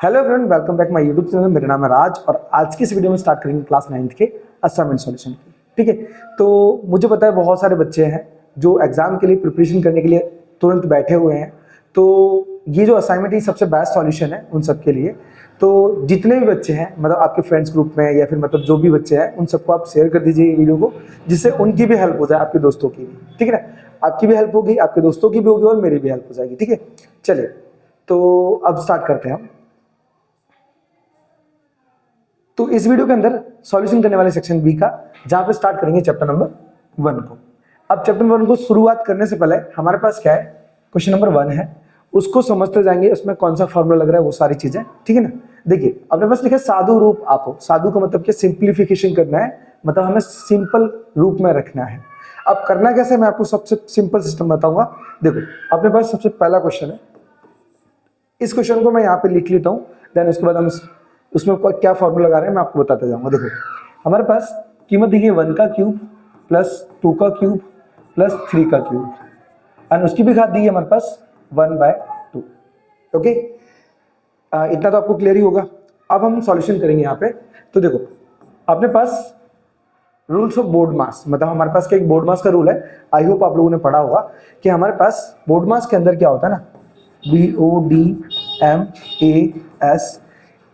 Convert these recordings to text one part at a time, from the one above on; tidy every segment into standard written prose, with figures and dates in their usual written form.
Hello friend, welcome back my YouTube channel. मेरा नाम है राज और आज की इस वीडियो में स्टार्ट करेंगे क्लास 9th के असाइनमेंट सॉल्यूशन की। ठीक है, तो मुझे पता है बहुत सारे बच्चे हैं जो एग्जाम के लिए प्रिपरेशन करने के लिए तुरंत बैठे हुए हैं। तो ये जो असाइनमेंट है सबसे बेस्ट सॉल्यूशन है उन सब के लिए। तो जितने भी बच्चे हैं, मतलब आपके फ्रेंड्स ग्रुप में या फिर मतलब जो भी बच्चे हैं, उन सबको आप शेयर कर दीजिए ये वीडियो को, जिससे उनकी भी हेल्प हो जाए, आपके दोस्तों की भी। ठीक है ना, आपकी भी हेल्प होगी, आपके दोस्तों की भी होगी और मेरी भी हेल्प हो जाएगी। ठीक है, चलिए तो अब स्टार्ट करते हैं हम। तो इस वीडियो के अंदर सॉल्यूशन करने वाले सेक्शन बी का, जहां पे स्टार्ट करेंगे चैप्टर नंबर 1 को। अब चैप्टर नंबर 1 को शुरुआत करने से पहले हमारे पास क्या है, क्वेश्चन नंबर 1 है, उसको समझते जाएंगे। उसमें कौन सा फॉर्मूला लग रहा है, वो सारी चीजें। ठीक है ना, देखिए अपने पास लिखा है साधु रूप आपो। साधु का मतलब क्या, सिंप्लीफिकेशन करना है, मतलब हमें सिंपल रूप में रखना है। अब करना कैसे, मैं आपको सबसे सिंपल सिस्टम बताऊंगा। देखो अपने पास सबसे पहला क्वेश्चन है, इस क्वेश्चन को मैं यहाँ पे लिख लेता हूँ, देन उसके बाद हम उसमें क्या फॉर्मूला लगा रहे हैं मैं आपको बताता जाऊंगा। देखो हमारे पास कीमत दी गई 1 का क्यूब प्लस 2 का क्यूब प्लस 3 का क्यूब, एंड उसकी भी घात दी है हमारे पास 1/2। ओके, इतना तो आपको क्लियर ही होगा। अब हम सॉल्यूशन करेंगे यहाँ पे। तो देखो अपने पास रूल्स ऑफ बोर्ड मास, मतलब हमारे पास क्या एक बोर्ड मास का रूल है। आई होप आप लोगों ने पढ़ा होगा कि हमारे पास बोर्ड मास के अंदर क्या होता है ना, BODMAS,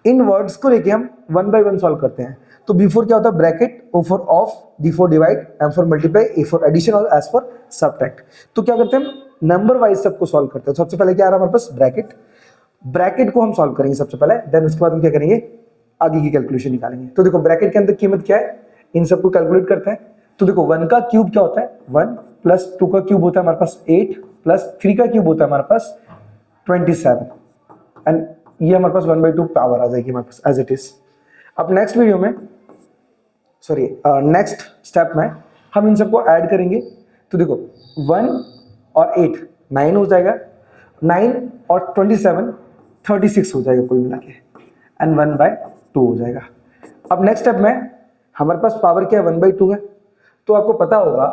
इन वर्ड्स को लेके हम 1 by 1 सॉल्व करते हैं। तो B4 क्या होता है, bracket, O for of, D for divide, M for multiply, A for addition और S फॉर सबट्रैक्ट। तो क्या करते हैं हम, नंबर वाइज सबको सॉल्व करते हैं। सबसे पहले क्या आ रहा है हमारे पास, ब्रैकेट। ब्रैकेट को हम सॉल्व करेंगे सबसे पहले, देन उसके बाद हम क्या करेंगे, आगे की कैलकुलेशन निकालेंगे। तो देखो ब्रैकेट के अंदर कीमत क्या है, इन सबको कैलकुलेट करते हैं। तो देखो 1 का क्यूब क्या होता है 1, प्लस 2 का क्यूब होता है हमारे पास 8, प्लस 3 का क्यूब होता है हमारे पास 27, एंड ये हमारे पास 1/2 पावर आ जाएगी हमारे पास एज इट इज। अब नेक्स्ट वीडियो में, सॉरी नेक्स्ट स्टेप में हम इन सबको ऐड करेंगे। तो देखो 1 और 8 9 हो जाएगा, 9 और 27 36 हो जाएगा कुल मिला के, एंड 1/2 हो जाएगा। अब नेक्स्ट स्टेप में हमारे पास पावर क्या है 1/2 है। तो आपको पता होगा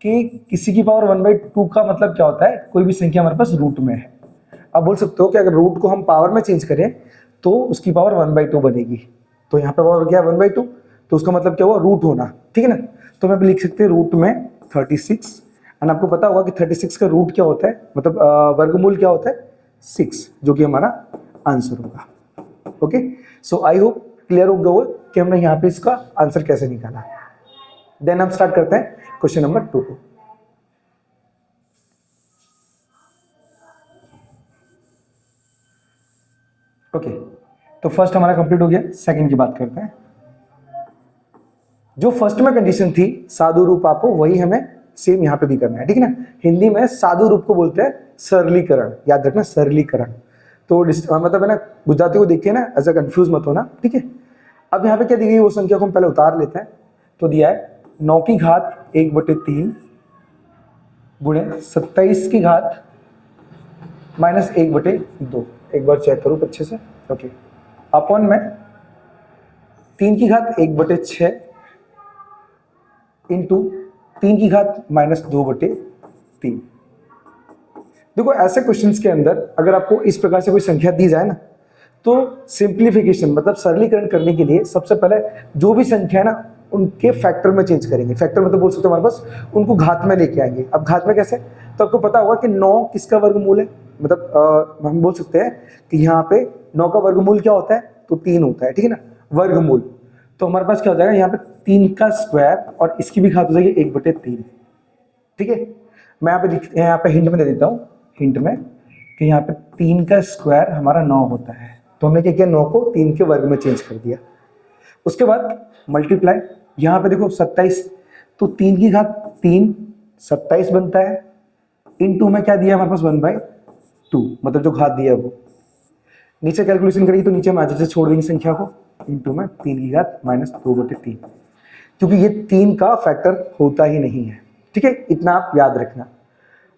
कि किसी की पावर 1/2 का मतलब क्या होता है, कोई भी संख्या हमारे पास रूट में है। आप बोल सकते हो कि अगर रूट को हम पावर में चेंज करें तो उसकी पावर 1/2 बनेगी। तो यहाँ पे पावर क्या है 1/2, तो उसका मतलब क्या हुआ, रूट होना। ठीक है ना, तो मैं भी लिख सकते हैं रूट में 36, एंड आपको पता होगा कि 36 का रूट क्या होता है, मतलब वर्गमूल क्या होता है 6, जो कि हमारा आंसर होगा। Okay, so I hope clear हो गया कि हमने यहाँ पे इसका आंसर कैसे निकाला। देन हम स्टार्ट करते हैं क्वेश्चन नंबर 2 को। ओके, तो फर्स्ट हमारा कंप्लीट हो गया, सेकंड की बात करते हैं। जो फर्स्ट में कंडीशन थी साधु रूप आपको, वही हमें सेम यहाँ पे भी करना है। ठीक है ना, हिंदी में साधु रूप को बोलते हैं सरलीकरण, याद रखना सरलीकरण। तो मतलब है ना, गुजराती को देखिए ना, ऐसा कंफ्यूज मत होना। ठीक है, अब यहाँ पे क्या दी गई वो संख्या को हम पहले उतार लेते हैं। तो दिया है 9 की घात 1/3 गुणे 27 की घात माइनस 1/2। एक बार चेक करूँ अच्छे से। ओके, अपॉन में 3 की घात 1/6 इंटू 3 की घात माइनस 2/3। देखो ऐसे क्वेश्चंस के अंदर अगर आपको इस प्रकार से कोई संख्या दी जाए ना, तो सिंप्लीफिकेशन मतलब सरलीकरण करने के लिए सबसे पहले जो भी संख्या है ना उनके फैक्टर में चेंज करेंगे। फैक्टर मतलब बोल सकते हो हमारे पास उनको घात में लेके आएंगे। अब घात में कैसे, तो आपको पता होगा कि 9 किसका वर्गमूल है, मतलब हम बोल सकते हैं कि यहाँ पे 9 का वर्गमूल क्या होता है, तो 3 होता है। ठीक है ना, वर्गमूल। तो हमारे पास क्या हो जाएगा यहाँ पे 3 का स्क्वायर और इसकी भी घात हो जाएगी 1/3। ठीक है, मैं यहाँ पे हिंट में दे देता हूँ, हिंट में कि यहाँ पे 3 का स्क्वायर हमारा 9 होता है। तो हमने क्या किया, 9 को 3 के वर्ग में चेंज कर दिया। उसके बाद मल्टीप्लाई, यहाँ पे देखो 27, तो 3 की घात 3 27 बनता है, इनटू में क्या दिया हमारे पास 1/2, मतलब जो घात दिया है वो। नीचे कैलकुलेशन करेंगे तो नीचे हम आज से छोड़ देंगे संख्या को, इनटू में 3 की घात माइनस 2/3, क्योंकि ये 3 का फैक्टर होता ही नहीं है। ठीक है, इतना आप याद रखना।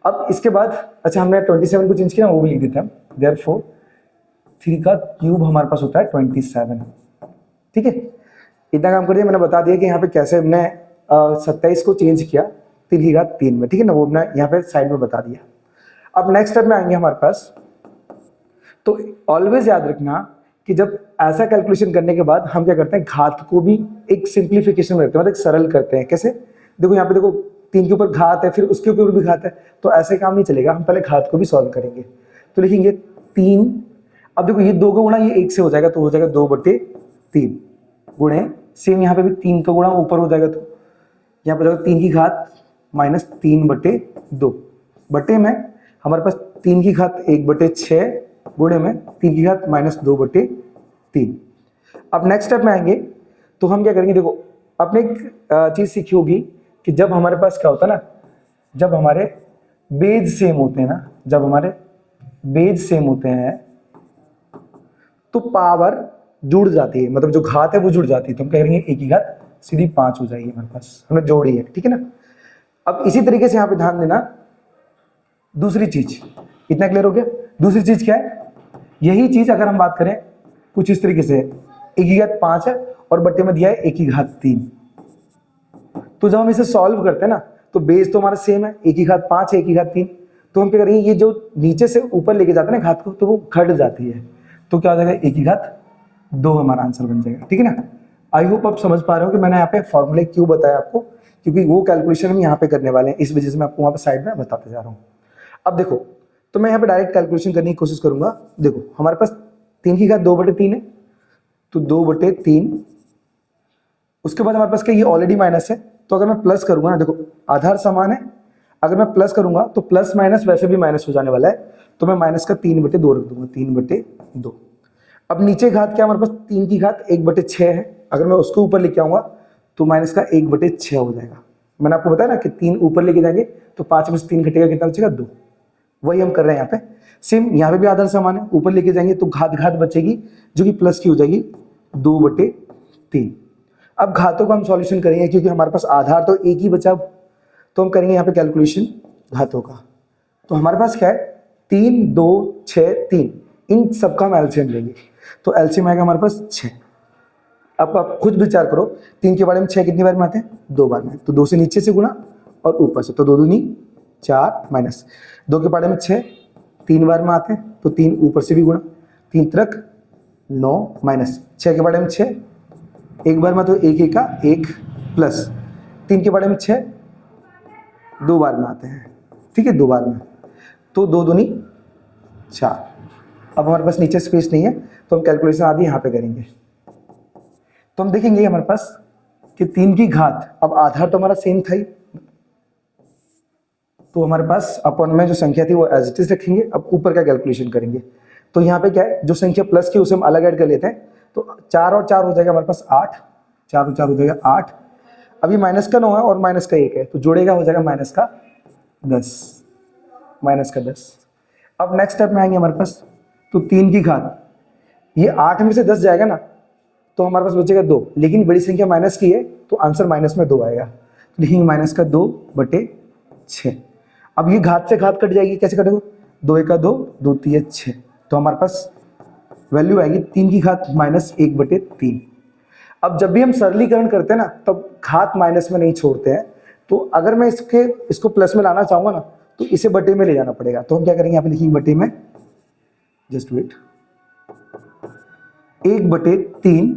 अब इसके बाद अच्छा हमने 27 को चेंज किया, वो भी लिख देते हैं। देयरफॉर 3 का क्यूब हमारे पास होता है 27। ठीक है, इतना काम कर दिया। मैंने बता दिया कि यहाँ पे कैसे हमने 27 को चेंज किया 3 की घात 3 में। ठीक है ना, वो हमने यहाँ पे साइड में बता दिया। अब नेक्स्ट स्टेप में आएंगे हमारे पास। तो ऑलवेज याद रखना कि जब ऐसा कैलकुलेशन करने के बाद हम क्या करते हैं, घात को भी एक सिंप्लीफिकेशन में रखते हैं, मतलब एक सरल करते हैं। कैसे? देखो यहाँ पे देखो 3 के ऊपर घात है, फिर उसके ऊपर भी घात है, तो ऐसे काम नहीं चलेगा, हम पहले घात को भी सॉल्व करेंगे। तो लिखेंगे 3, अब देखो ये 2 का गुणा ये 1 से हो जाएगा, तो हो जाएगा 2/3 गुणे, सेम यहाँ पे भी 3 का गुणा ऊपर हो जाएगा, तो यहाँ पर जाएगा 3 की घात माइनस 3/2 बटे में हमारे पास 3 की घात 1/6 गुणे में 3 की घात माइनस 2/3। अब नेक्स्ट स्टेप में आएंगे तो हम क्या करेंगे, देखो आपने एक चीज सीखी होगी कि जब हमारे पास क्या होता है ना, जब हमारे बेज सेम होते हैं ना, जब हमारे बेज सेम होते हैं तो पावर जुड़ जाती है, मतलब जो घात है वो जुड़ जाती है, तो हम क्या करेंगे 1 की घात सीधी 5 हो जाएगी हमारे पास, हमने जोड़ी है, ठीक है ना। अब इसी तरीके से यहाँ पे ध्यान देना, दूसरी चीज, इतना क्लियर हो गया? दूसरी चीज क्या है, यही चीज अगर हम बात करें कुछ इस तरीके से, 1 की घात 5 है और बट्टे में दिया है 1 की घात 3, तो जब हम इसे सॉल्व करते हैं ना तो बेस तो हमारा सेम है, 1 की घात 5 है, 1 की घात 3, तो हम क्या करेंगे, ये जो नीचे से ऊपर लेके जाते हैं ना घात को, तो वो घट जाती है, तो क्या हो जाएगा 1 की घात 2 हमारा आंसर बन जाएगा, ठीक है ना। आई होप आप समझ पा रहे हो कि मैंने यहाँ पे फॉर्मूले क्यों बताया आपको, क्योंकि वो कैलकुलेशन हम यहाँ पे करने वाले हैं, इस वजह से मैं आपको वहाँ पे साइड में बताते जा रहा हूँ। अब देखो, तो मैं यहाँ पे डायरेक्ट कैलकुलेशन करने की कोशिश करूंगा। देखो हमारे पास 3 की घात 2/3 है, तो 2/3, उसके बाद हमारे पास क्या, ये ऑलरेडी माइनस है, तो अगर मैं प्लस करूंगा ना, देखो आधार समान है, अगर मैं प्लस करूंगा तो प्लस माइनस वैसे भी माइनस हो जाने वाला है, तो मैं माइनस का 3/2 रख दूंगा, 3/2। अब नीचे घात क्या हमारे पास, 3 की घात 1/6 है, अगर मैं उसको ऊपर लेके आऊंगा तो माइनस का 1/6 हो जाएगा। मैंने आपको बताया ना कि 3 ऊपर लेके जाएंगे तो 5 में से 3 घटेगा, कितना बचेगा 2, वही हम कर रहे हैं यहाँ पे। सेम यहाँ पे भी आधार समान है, ऊपर लेके जाएंगे तो घात घात बचेगी जो कि प्लस की हो जाएगी 2/3। अब घातों का हम सॉल्यूशन करेंगे क्योंकि हमारे पास आधार तो एक ही बचा, तो हम करेंगे यहाँ पे कैलकुलेशन घातों का। तो हमारे पास क्या है, 3 2 6 3, इन सबका हम एलसीएम लेंगे, तो एलसीएम आएगा हमारे पास 6। अब आप खुद विचार करो, 3 के बारे में 6 कितनी बार में आते हैं, 2 बार में, तो 2 से नीचे से गुणा और ऊपर से, तो 2 दूनी 4 माइनस 2 के बारे में 6 3 बार में आते हैं, तो 3 ऊपर से भी गुणा, 3 त्रिक 9 माइनस 6 के बारे में 6 एक बार में, तो 1 1 का 1 प्लस 3 के बारे में 6 2 बार में आते हैं, ठीक है, 2 बार में, तो 2 दूनी 4। अब हमारे पास नीचे स्पेस नहीं है तो हम कैलकुलेशन आदि यहाँ पे करेंगे, तो हम देखेंगे हमारे पास कि 3 की घात, अब आधार तो हमारा सेम था ही, तो हमारे पास अपन में जो संख्या थी वो एज इट इज रखेंगे। अब ऊपर का कैलकुलेशन करेंगे, तो यहाँ पे क्या है, जो संख्या प्लस की उसे हम अलग ऐड कर लेते हैं, तो 4 और 4 हो जाएगा हमारे पास 8, 4 और 4 हो जाएगा 8। अभी माइनस का 9 है और माइनस का 1 है, तो जोड़ेगा हो जाएगा माइनस का 10, माइनस का 10। अब नेक्स्ट स्टेप में आएंगे हमारे पास, तो 3 की घात, ये 8 में से 10 जाएगा ना, तो हमारे पास बचेगा 2, लेकिन बड़ी संख्या माइनस की है तो आंसर माइनस में 2 आएगा, लिखेंगे माइनस का 2/6। अब ये घात से घात कट जाएगी, कैसे कटेगा, 2 1 का 2, 2 3 6, तो हमारे पास वैल्यू आएगी 3 की घात माइनस 1/3। अब जब भी हम सरलीकरण करते हैं ना, तब घात माइनस में नहीं छोड़ते हैं, तो अगर मैं इसको प्लस में लाना चाहूंगा ना, तो इसे बटे में ले जाना पड़ेगा, तो हम क्या करेंगे, यहाँ पे लिखेंगे बटे में, जस्ट वेट, 1/3,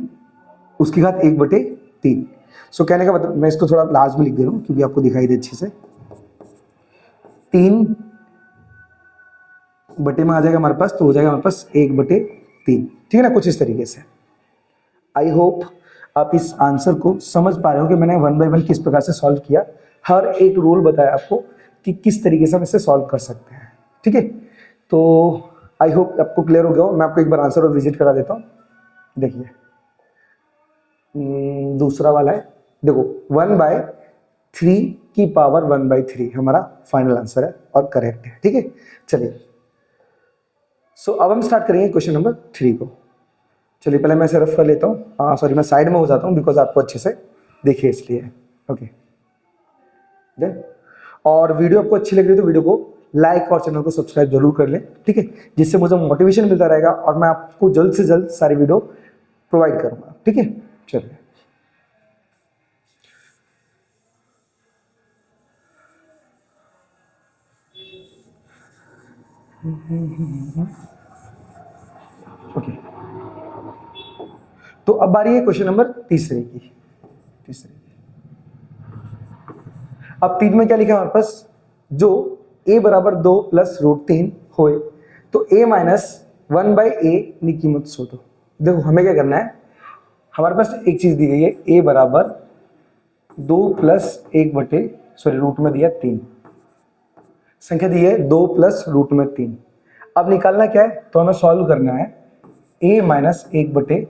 उसकी घात 1/3। सो कहने का मतलब, मैं इसको थोड़ा लास्ट में लिख दे रहा हूँ क्योंकि आपको दिखाई दे अच्छे से, 3 बटे में आ जाएगा हमारे पास, तो हो जाएगा हमारे पास 1/3, ठीक है ना, कुछ इस तरीके से। आई होप आप इस आंसर को समझ पा रहे हो कि मैंने 1 बाय 1 किस प्रकार से सॉल्व किया, हर एक रूल बताया आपको कि किस तरीके से हम इसे सॉल्व कर सकते हैं, ठीक है। तो आई होप आपको क्लियर हो गया हो। मैं आपको एक बार आंसर और विजिट करा देता हूँ, देखिए दूसरा वाला है, देखो 1/3 की पावर 1/3 हमारा फाइनल आंसर है और करेक्ट है, ठीक है। चलिए, सो अब हम स्टार्ट करेंगे क्वेश्चन नंबर 3 को। चलिए पहले मैं इसे रफ कर लेता हूँ, सॉरी मैं साइड में हो जाता हूँ बिकॉज आपको अच्छे से देखिए इसलिए, ओके। देन और वीडियो आपको अच्छी लग रही है तो वीडियो को लाइक और चैनल को सब्सक्राइब जरूर कर लें, ठीक है, जिससे मुझे मोटिवेशन मिलता रहेगा और मैं आपको जल्द से जल्द सारी वीडियो प्रोवाइड करूंगा, ठीक है। चलिए, ओके। तो अब बारी है क्वेश्चन नंबर तीसरे की। अब 3 में क्या लिखा है हमारे पास, जो a बराबर 2 प्लस रूट 3 होए तो a माइनस 1/a नी कीमत शोधो। देखो हमें क्या करना है, हमारे पास एक चीज दी गई है, a बराबर 2 प्लस 1 रूट में दिया 3, संख्या दी है 2 प्लस रूट में 3। अब निकालना क्या है, तो हमें सॉल्व करना है a माइनस 1/a।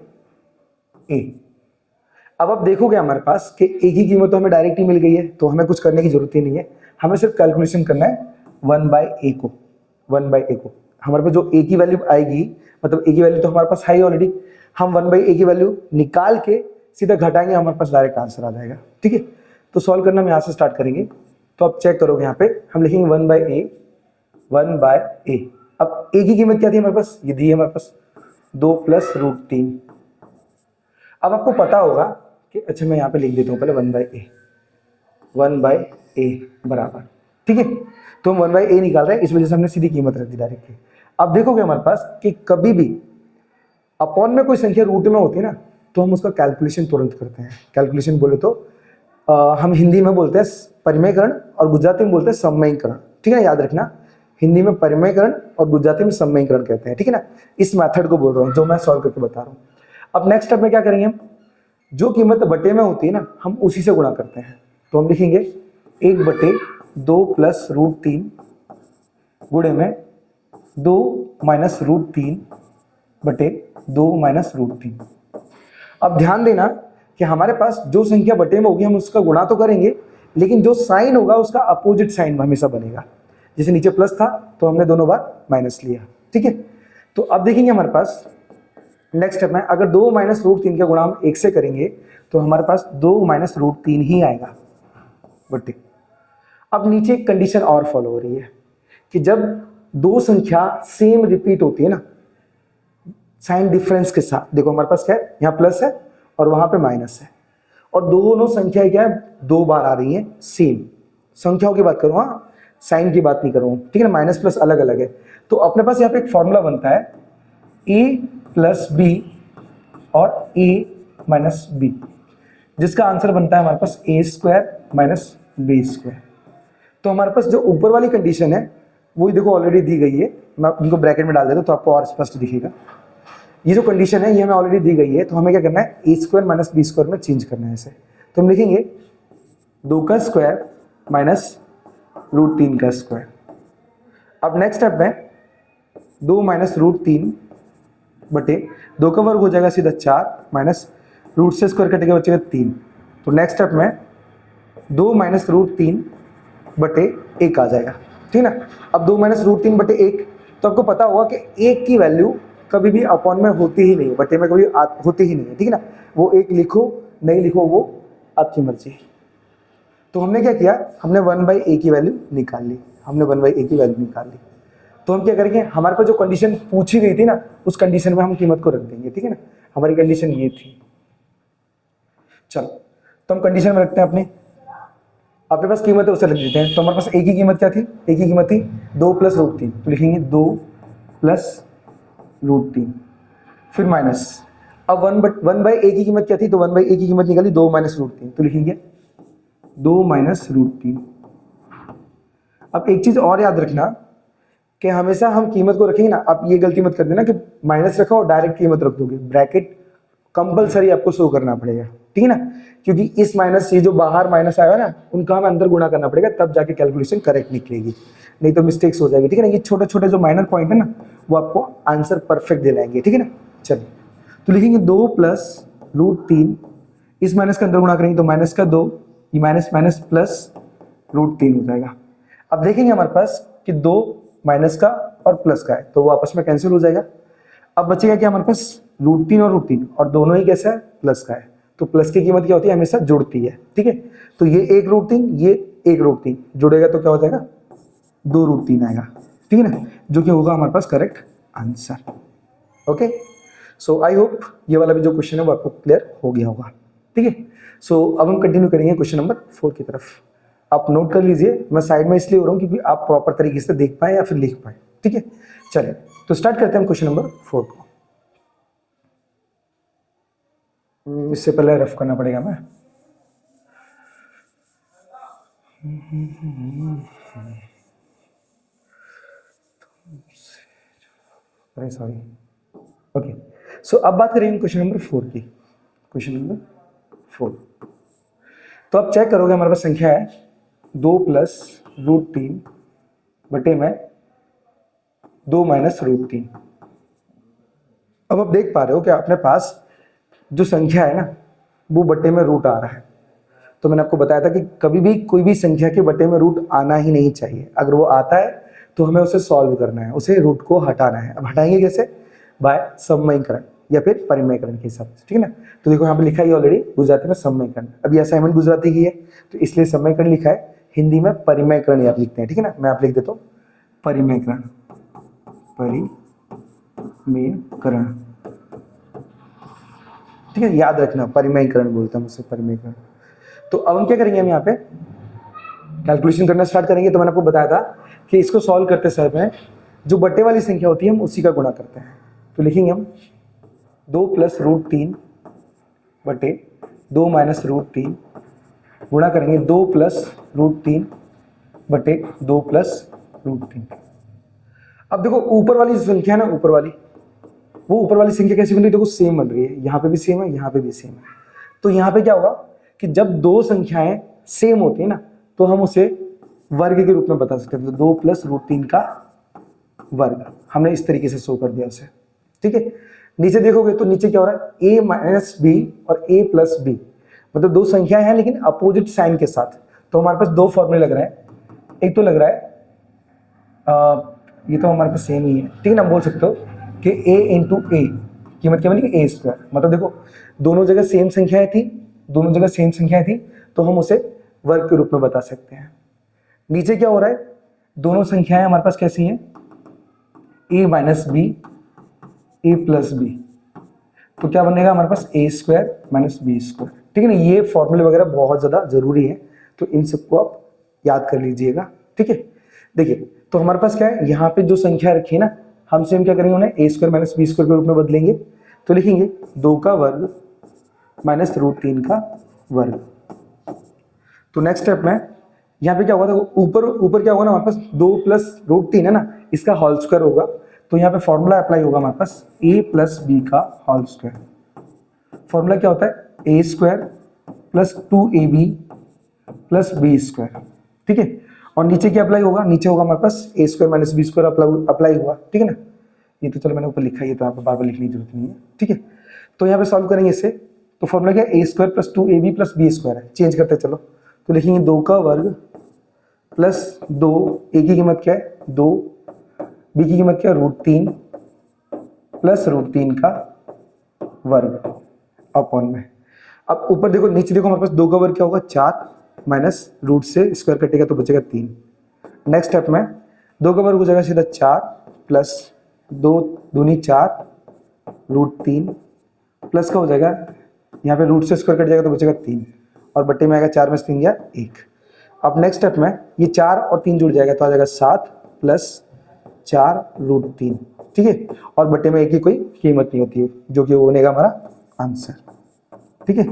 अब आप देखोगे हमारे पास कि a की कीमत तो हमें डायरेक्ट ही मिल गई है, तो हमें कुछ करने की जरूरत ही नहीं है, हमें सिर्फ कैलकुलेशन करना है 1/a को। हमारे पास जो a की वैल्यू आएगी, मतलब a की वैल्यू तो हमारे पास है ही ऑलरेडी, हम 1/a की वैल्यू निकाल के सीधा घटाएंगे, हमारे पास डायरेक्ट आंसर आ जाएगा। ठीक है, तो सॉल्व करना हम यहाँ से स्टार्ट करेंगे। तो आप चेक करोगे यहाँ पे हम लिखेंगे 1/a। अब a की कीमत क्या थी हमारे पास, ये दी है हमारे पास 2 प्लस रूट 3। अब आपको पता होगा कि अच्छा मैं यहाँ पे लिख देता हूँ पहले 1/a बराबर, ठीक है, तो हम 1/a निकाल रहे हैं, इस वजह से हमने सीधी कीमत रख दी डायरेक्टली। अब देखोगे हमारे पास कि कभी भी अपॉन में कोई संख्या रूट में होती है ना, तो हम उसका कैलकुलेशन तुरंत करते हैं। कैलकुलेशन बोले तो हम हिंदी में बोलते हैं परिमेयकरण और गुजराती में बोलते हैं सममेयकरण। ठीक है ना, याद रखना, हिंदी में परिमेयकरण और गुजराती में सममेयकरण कहते हैं। ठीक है ना, इस मेथड को बोल रहा हूँ जो मैं सॉल्व करके बता रहा हूँ। अब नेक्स्ट स्टेप में क्या करेंगे, हम जो कीमत बटे में होती है ना, हम उसी से गुणा करते हैं। तो हम लिखेंगे 1/2 प्लस रूट 3 गुणे में 2 माइनस रूट 3 बटे 2 माइनस रूट 3। अब ध्यान देना कि हमारे पास जो संख्या बटे में होगी हम उसका गुणा तो करेंगे, लेकिन जो साइन होगा उसका अपोजिट साइन हमेशा बनेगा। जैसे नीचे प्लस था तो हमने दोनों बार माइनस लिया। ठीक है, तो अब देखेंगे हमारे पास नेक्स्ट स्टेप में, अगर 2 माइनस रूट 3 का गुणा हम 1 से करेंगे तो हमारे पास 2 माइनस रूट 3 ही आएगा बटे। अब नीचे एक कंडीशन और फॉलो हो रही है कि जब दो संख्या सेम रिपीट होती है ना, साइन डिफरेंस के साथ, देखो हमारे पास क्या है, यहाँ प्लस है और वहां पे माइनस है, और दोनों संख्या क्या है, 2 बार आ रही है सेम। संख्याओं की बात करूँ, हाँ, साइन की बात नहीं करूँ। ठीक है ना, माइनस प्लस अलग अलग है। तो अपने पास यहाँ पे एक फॉर्मूला बनता है a प्लस बी और a माइनस बी, जिसका आंसर बनता है हमारे पास a² माइनस b²। तो हमारे पास जो ऊपर वाली कंडीशन है वही देखो ऑलरेडी दी गई है, मैं इनको ब्रैकेट में डाल देता हूँ तो आपको और स्पष्ट दिखेगा। ये जो कंडीशन है ये हमें ऑलरेडी दी गई है, तो हमें क्या करना है, a² माइनस b² में चेंज करना है इसे। तो हम लिखेंगे 2 का स्क्वायर माइनस रूट 3 का स्क्वायर। अब नेक्स्ट स्टेप में 2 माइनस रूट 3 बटे 2 का वर्ग हो जाएगा सीधा 4 माइनस रूट से स्क्वायर कटेगा बचेगा 3। तो नेक्स्ट स्टेप में 2 माइनस रूट 3 बटे 1 आ जाएगा। ठीक ना, अब 2 माइनस रूट 3 बटे 1, तो आपको पता होगा कि 1 की वैल्यू कभी भी अपॉन में होती ही नहीं है, बटे में कभी होती ही नहीं है। ठीक है ना, वो 1 लिखो नहीं लिखो वो आपकी मर्जी। तो हमने क्या किया, हमने 1/a की वैल्यू निकाल ली, तो हम क्या करेंगे, हमारे पास जो कंडीशन पूछी गई थी ना, उस कंडीशन में हम कीमत को रख देंगे। ठीक है ना, हमारी कंडीशन ये थी। चलो तो हम कंडीशन में रखते हैं अपने, आपके पास कीमत है उसे रख देते हैं। तो हमारे पास a की कीमत क्या थी, a की कीमत थी 2 प्लस रूट 3, तो लिखेंगे 2 प्लस रूट 3, फिर माइनस। अब 1/a की कीमत क्या थी, तो 1/a की कीमत निकाली 2 माइनस रूट 3, तो लिखेंगे 2 माइनस रूट 3। अब एक चीज और याद रखना कि हमेशा हम कीमत को रखेंगे ना, आप ये गलती मत कर देना कि माइनस रखो और डायरेक्ट कीमत रख दोगे, ब्रैकेट कंपलसरी आपको शो करना पड़ेगा। ठीक है ना, क्योंकि इस माइनस से जो बाहर माइनस आएगा ना, उनका हमें अंदर गुणा करना पड़ेगा, तब जाके कैलकुलेशन करेक्ट निकलेगी, नहीं तो मिस्टेक्स हो जाएगी। ठीक है ना, ये छोटे छोटे जो माइनर पॉइंट है ना, वो आपको आंसर परफेक्ट दिलाएंगे। ठीक है ना, चलिए तो लिखेंगे 2 प्लस रूट 3, इस माइनस का अंदर गुणा करेंगे तो माइनस का 2, ये माइनस माइनस प्लस रूट 3 हो जाएगा। अब देखेंगे हमारे पास कि 2 माइनस का और प्लस का है, तो वो आपस में कैंसिल हो जाएगा। अब बचेगा क्या हमारे पास, रूट 3 और रूट 3, और दोनों ही कैसा है, प्लस का है, तो प्लस की कीमत क्या होती है, हमेशा जुड़ती है। ठीक है, तो ये 1 रूट 3, ये 1 रूट 3 जुड़ेगा तो क्या हो जाएगा, 2 रूट 3 आएगा। ठीक है ना, जो कि होगा हमारे पास correct answer. Okay, so I hope ये वाला भी जो क्वेश्चन है वो आपको क्लियर हो गया होगा। ठीक है, सो अब हम कंटिन्यू करेंगे क्वेश्चन नंबर 4 की तरफ। आप नोट कर लीजिए, मैं साइड में इसलिए हो रहा हूँ क्योंकि आप प्रॉपर तरीके से देख पाए या फिर लिख पाए। ठीक है, चलिए तो स्टार्ट करते हैं हम क्वेश्चन नंबर 4 को। इससे पहले रफ करना पड़ेगा मैं। अरे सॉरी। ओके, सो अब बात करेंगे क्वेश्चन नंबर 4 की। क्वेश्चन नंबर 4, तो आप चेक करोगे हमारे पास संख्या है 2 प्लस रूट 3 बटे में 2 माइनस रूट 3। अब आप देख पा रहे हो कि अपने पास जो संख्या है ना वो बटे में रूट आ रहा है। तो मैंने आपको बताया था कि कभी भी कोई भी संख्या के बटे में रूट आना ही नहीं चाहिए। अगर वो आता है तो हमें उसे सॉल्व करना है, उसे रूट को हटाना है। अब हटाएंगे कैसे? बाय समयीकरण या फिर परिमयकरण के हिसाब से, ठीक है ना। तो देखो यहाँ पे लिखा है ऑलरेडी गुजराती में समयीकरण, अभी असाइनमेंट गुजराती की है तो इसलिए समयीकरण लिखा है, हिंदी में परिमयकरण आप लिखते हैं, ठीक है ना। मैं आप लिख देता हूँ परिमयकरण, परिमयकरण, ठीक है, याद रखना परिमयकरण बोलता हूँ मुझसे, परिमयकरण। तो अब हम क्या करेंगे, हम यहाँ पे कैलकुलेशन करना स्टार्ट करेंगे। तो मैंने आपको बताया था कि इसको सॉल्व करते समय में जो बटे वाली संख्या होती है हम उसी का गुणा करते हैं। तो लिखेंगे हम 2 प्लस रूट 3 बटे 2 माइनस रूट 3 गुणा करेंगे 2 प्लस रूट 3 बटे 2 प्लस रूट 3। अब देखो ऊपर वाली संख्या ना, ऊपर वाली, वो ऊपर वाली संख्या कैसी बन रही है? देखो सेम बन रही है, यहाँ पे भी सेम है, यहाँ पे भी सेम है। तो यहाँ पे क्या होगा कि जब दो संख्याएं सेम होती है ना तो हम उसे वर्ग के रूप में बता सकते हैं। तो 2 प्लस रूट 3 का वर्ग हमने इस तरीके से शो कर दिया उसे, ठीक है। नीचे देखोगे तो नीचे क्या हो रहा है, a माइनस बी और a प्लस बी, मतलब दो संख्याएं हैं लेकिन अपोजिट साइन के साथ। तो हमारे पास दो फॉर्मूले लग रहे हैं। एक तो लग रहा है ये तो हमारे पास सेम ही है, ठीक है ना। बोल सकते हो कि a इंटू ए कीमत क्या बनी, ए स्क्वायर। मतलब देखो दोनों जगह सेम संख्याएं थी, दोनों जगह सेम संख्याएं थी तो हम उसे वर्ग के रूप में बता सकते हैं। नीचे क्या हो रहा है, दोनों संख्याएं हमारे पास कैसी हैं, a minus b, a plus b. तो क्या बनेगा हमारे पास, ए स्क्वायर माइनस बी स्क्वायर, ठीक है ना। ये फॉर्मूले वगैरह बहुत ज़्यादा जरूरी है तो इन सबको आप याद कर लीजिएगा, ठीक है। देखिए तो हमारे पास क्या है, यहाँ पे जो संख्या रखी है ना, हम सेम क्या करेंगे, उन्हें ए स्क्वायर माइनस बी स्क्वायर के रूप में बदलेंगे। तो लिखेंगे 2 का वर्ग माइनस रूट 3 का वर्ग। तो नेक्स्ट स्टेप में यहाँ पे क्या होगा, देखो ऊपर ऊपर क्या होगा ना, हमारे पास 2 प्लस रूट 3 है ना, इसका होल स्क्वायर होगा। तो यहाँ पे फॉर्मूला अप्लाई होगा हमारे पास a प्लस बी का होल स्क्वायर। फॉर्मूला क्या होता है, A square plus 2ab plus B square, ठीक है। और नीचे क्या अप्लाई होगा, नीचे होगा हमारे पास ए square minus B square apply हुआ, ठीक है ना। ये तो चलो मैंने ऊपर लिखा है, ये तो आपको बार बार लिखने की जरूरत नहीं है, ठीक है। तो यहाँ पे सॉल्व करेंगे इससे। तो फॉर्मूला क्या है, A square plus 2ab plus B square है। चेंज करते चलो, तो लिखेंगे 2 का वर्ग प्लस 2, ए की कीमत क्या है 2, बी की कीमत क्या है रूट 3 प्लस रूट 3 का वर्ग अपॉन में। अब ऊपर देखो, नीचे देखो, हमारे पास 2 का वर्ग क्या होगा 4 माइनस रूट से स्क्वायर कटेगा तो बचेगा 3। नेक्स्ट स्टेप में 2 का वर्ग हो जाएगा सीधा 4 प्लस 2 दूनी 4 रूट 3 प्लस का हो जाएगा, यहाँ पे रूट से स्क्वायर कट जाएगा तो बचेगा 3 और बट्टे में आएगा 4 में से 3 या 1। अब नेक्स्ट स्टेप में ये 4 और 3 जुड़ जाएगा तो आ जाएगा 7 प्लस 4 रूट 3, ठीक है। और बट्टे में 1 की कोई कीमत नहीं होती है, जो कि वो बनेगा हमारा आंसर, ठीक है।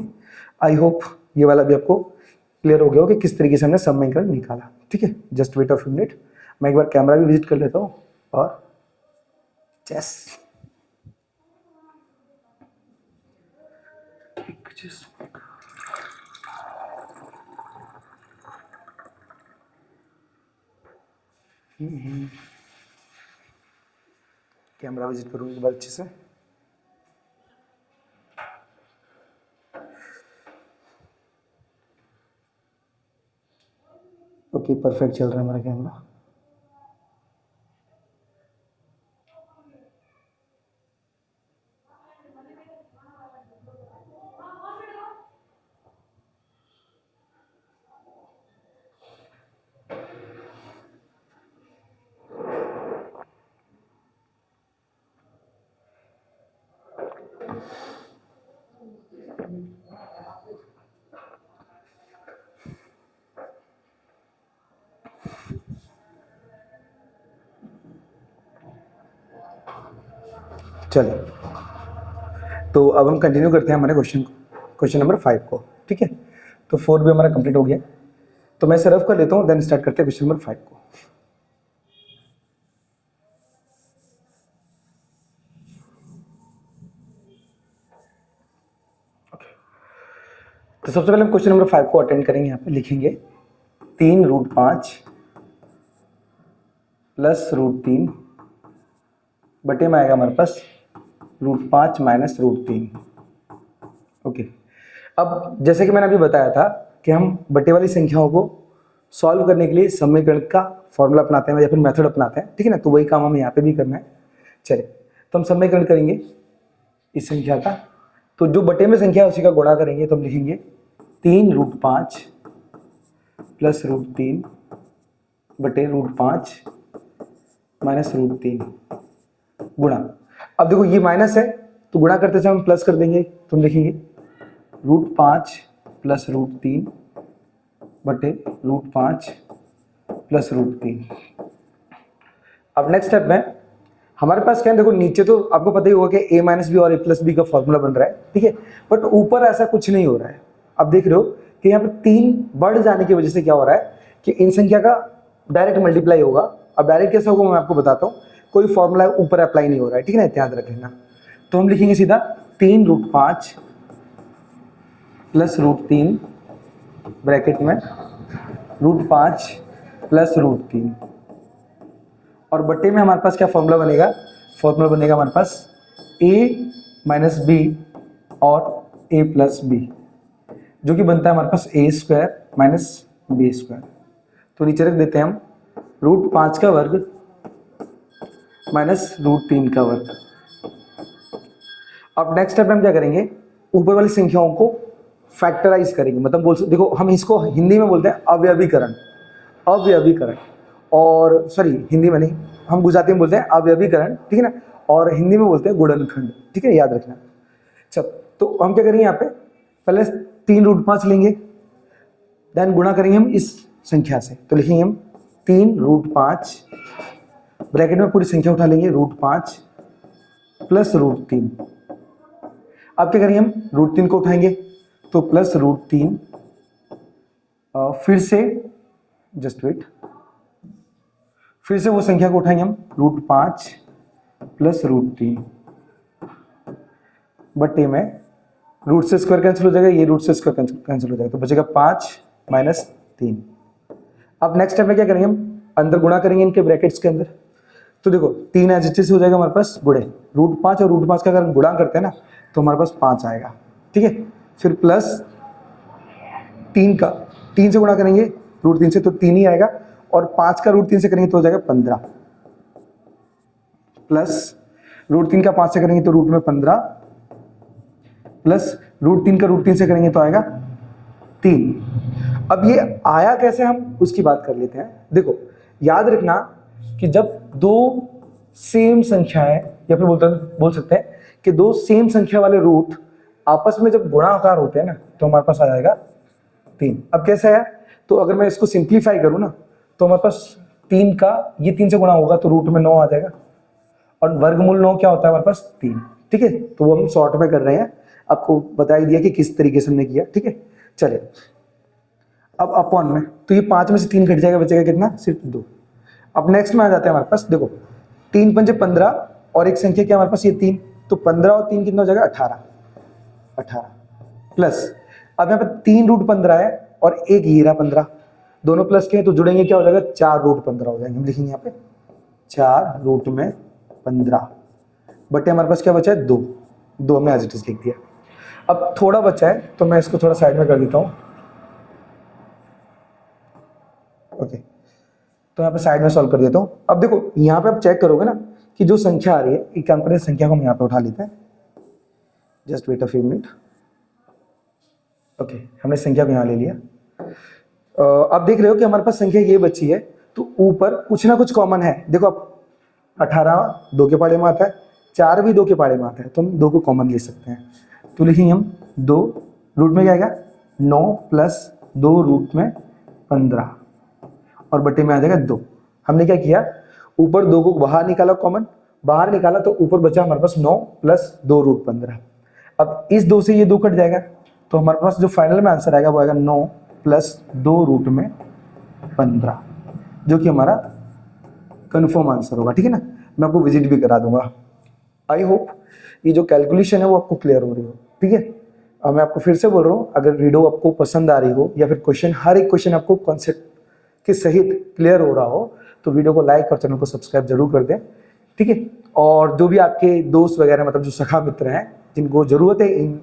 आई होप ये वाला भी आपको क्लियर हो गया हो कि किस तरीके से हमने समयीकरण निकाला, ठीक है। जस्ट वेट ऑफ मिनट, मैं एक बार कैमरा भी विजिट कर लेता हूँ और चेस कैमरा विजिट करूँ एक बार अच्छे से। ओके परफेक्ट चल रहा है हमारा कैमरा। चलिए तो अब हम कंटिन्यू करते हैं हमारे क्वेश्चन नंबर 5 को, ठीक है। तो 4 भी हमारा कंप्लीट हो गया, तो मैं इसे रफ कर लेता हूँ, देन स्टार्ट करते हैं क्वेश्चन नंबर 5 को। तो सबसे पहले हम क्वेश्चन नंबर 5 को अटेंड करेंगे। यहाँ पे लिखेंगे 3√5 प्लस √3 बटे में आएगा हमारे पास √5 माइनस √3। ओके, अब जैसे कि मैंने अभी बताया था कि हम बटे वाली संख्याओं को सॉल्व करने के लिए समीकरण का फॉर्मूला अपनाते हैं या फिर मेथड अपनाते हैं, ठीक है ना। तो वही काम हमें यहाँ पे भी करना है। चलिए, तो हम समीकरण करेंगे इस संख्या का, तो जो बटे में संख्या है उसी का गुणा करेंगे। तो हम लिखेंगे 3√5 प्लस √3 बटे √5 माइनस √3 गुणा। अब देखो ये माइनस है तो गुणा करते समय हम प्लस कर देंगे। तो हम लिखेंगे √5 प्लस √3 बटे √5 प्लस √3। अब नेक्स्ट स्टेप में हमारे पास क्या है, देखो नीचे तो आपको पता ही होगा कि a माइनस बी और a प्लस बी का फॉर्मूला बन रहा है, ठीक है। बट ऊपर ऐसा कुछ नहीं हो रहा है। अब देख रहे हो कि यहाँ पे 3 बढ़ जाने की वजह से क्या हो रहा है कि इन संख्या का डायरेक्ट मल्टीप्लाई होगा। अब डायरेक्ट कैसे होगा मैं आपको बताता हूँ, कोई फॉर्मूला ऊपर अप्लाई नहीं हो रहा है, ठीक है ना, याद रख लेना। तो हम लिखेंगे सीधा 3√5 प्लस √3 ब्रैकेट में √5 प्लस √3 और बटे में हमारे पास क्या फॉर्मूला बनेगा, फॉर्मूला बनेगा हमारे पास a माइनस बी और a प्लस बी, जो कि बनता है हमारे पास a² माइनस b²। तो नीचे रख देते हैं हम √5 का वर्ग माइनस √3 का वर्ग। अब नेक्स्ट स्टेप में हम क्या करेंगे, ऊपर वाली संख्याओं को फैक्टराइज करेंगे। मतलब बोल सकते, देखो हम इसको हिंदी में बोलते हैं अवयवीकरण, अवयवीकरण, और सॉरी हिंदी में नहीं, हम गुजराती में बोलते हैं अवयवीकरण, ठीक है ना, और हिंदी में बोलते हैं गुणनखंड, ठीक है, याद रखना। चल, तो हम क्या करेंगे, यहाँ पे पहले 3√5 लेंगे, देन गुणा करेंगे हम इस संख्या से। तो लिखेंगे हम 3√5 ब्रैकेट में पूरी संख्या उठा लेंगे √5 प्लस √3। अब क्या करेंगे, हम √3 को उठाएंगे तो प्लस √3, फिर से जस्ट वेट, फिर से वो संख्या को उठाएंगे हम √5 प्लस √3 बटे में रूट से स्क्वायर कैंसिल हो जाएगा, ये रूट से स्क्वायर कैंसिल हो जाएगा, तो बचेगा 5 माइनस 3। अब नेक्स्ट स्टेप में क्या करेंगे, हम अंदर गुणा करेंगे इनके ब्रैकेट्स के अंदर। तो देखो 3 एज इट इज हो जाएगा हमारे पास गुणे, √5 और √5 का अगर गुणा करते हैं ना तो हमारे पास 5 आएगा, ठीक है। फिर प्लस 3 का 3 से गुणा करेंगे √3 से तो 3 ही आएगा, और 5 का √3 से करेंगे तो हो जाएगा 15, प्लस √3 का 5 से करेंगे तो रूट में 15, प्लस √3 का √3 से करेंगे तो आएगा 3। अब ये आया कैसे, हम उसकी बात कर लेते हैं। देखो याद रखना कि जब दो सेम संख्याएं, या फिर बोल सकते हैं कि दो सेम संख्या वाले रूट आपस में जब गुणाकार होते हैं ना तो हमारे पास आ जाएगा 3। अब कैसे आया, तो अगर मैं इसको सिंप्लीफाई करूँ ना तो हमारे पास 3 का ये 3 से गुणा होगा तो रूट में 9 आ जाएगा, और वर्गमूल 9 क्या होता है हमारे पास 3, ठीक है। तो वो हम शॉर्ट में कर रहे हैं, आपको बता ही दिया कि किस तरीके से हमने किया, ठीक है। चलिए अब अपॉन में, तो ये 5 में से 3 घट जाएगा, बचेगा कितना, सिर्फ 2। अब नेक्स्ट में आ जाते हैं हमारे पास, देखो 3 पंजे 15 और एक संख्या क्या हमारे पास ये 3, तो 15 और 3 कितना हो जाएगा 18 प्लस, अब यहाँ पे 3√15 है और एक ये रहा 15, दोनों प्लस के हैं तो जुड़ेंगे क्या हो जाएगा 4√15 हो जाएंगे। हम लिखेंगे यहाँ पे 4√15 बटे हमारे पास क्या बचा है 2 हमने एज इट इज लिख दिया। अब थोड़ा बचा है तो मैं इसको थोड़ा साइड में कर देता हूँ, ओके, तो यहाँ पे साइड में सॉल्व कर देता हूँ। अब देखो यहाँ पे आप चेक करोगे ना कि जो संख्या आ रही है, एक काम करें, संख्या को हम यहाँ पे उठा लेते हैं, just wait a few minute, okay, हमने संख्या को यहाँ ले लिया। अब देख रहे हो कि हमारे पास संख्या ये बची है, तो ऊपर कुछ ना कुछ कॉमन है। देखो अब 18 2 के पाड़े में आता है, 4 भी 2 के पाड़े में आता है, तो हम 2 को कॉमन ले सकते हैं। तो लिखेंगे हम 2, रूट में क्या आएगा 9 प्लस 2 रूट में 15 और बटे में आ जाएगा 2। हमने क्या किया, ऊपर 2 को बाहर निकाला, कॉमन बाहर निकाला, तो ऊपर बचा हमारे पास 9 प्लस 2 रूट 15। अब इस 2 से ये 2 कट जाएगा, तो हमारे पास जो फाइनल में आंसर आएगा वो आएगा 9 प्लस 2 रूट में 15, जो कि हमारा कन्फर्म आंसर होगा। ठीक है ना, मैं आपको विजिट भी करा दूंगा। आई होप ये जो कैलकुलेशन है वो आपको क्लियर हो रही हो। ठीक है, और मैं आपको फिर से बोल रहा हूँ, अगर वीडियो आपको पसंद आ रही हो या फिर क्वेश्चन, हर एक क्वेश्चन आपको कॉन्सेप्ट के सहित क्लियर हो रहा हो, तो वीडियो को लाइक और चैनल को सब्सक्राइब जरूर कर दें। ठीक है, और जो भी आपके दोस्त वगैरह, मतलब जो सखा मित्र हैं जिनको ज़रूरत है इन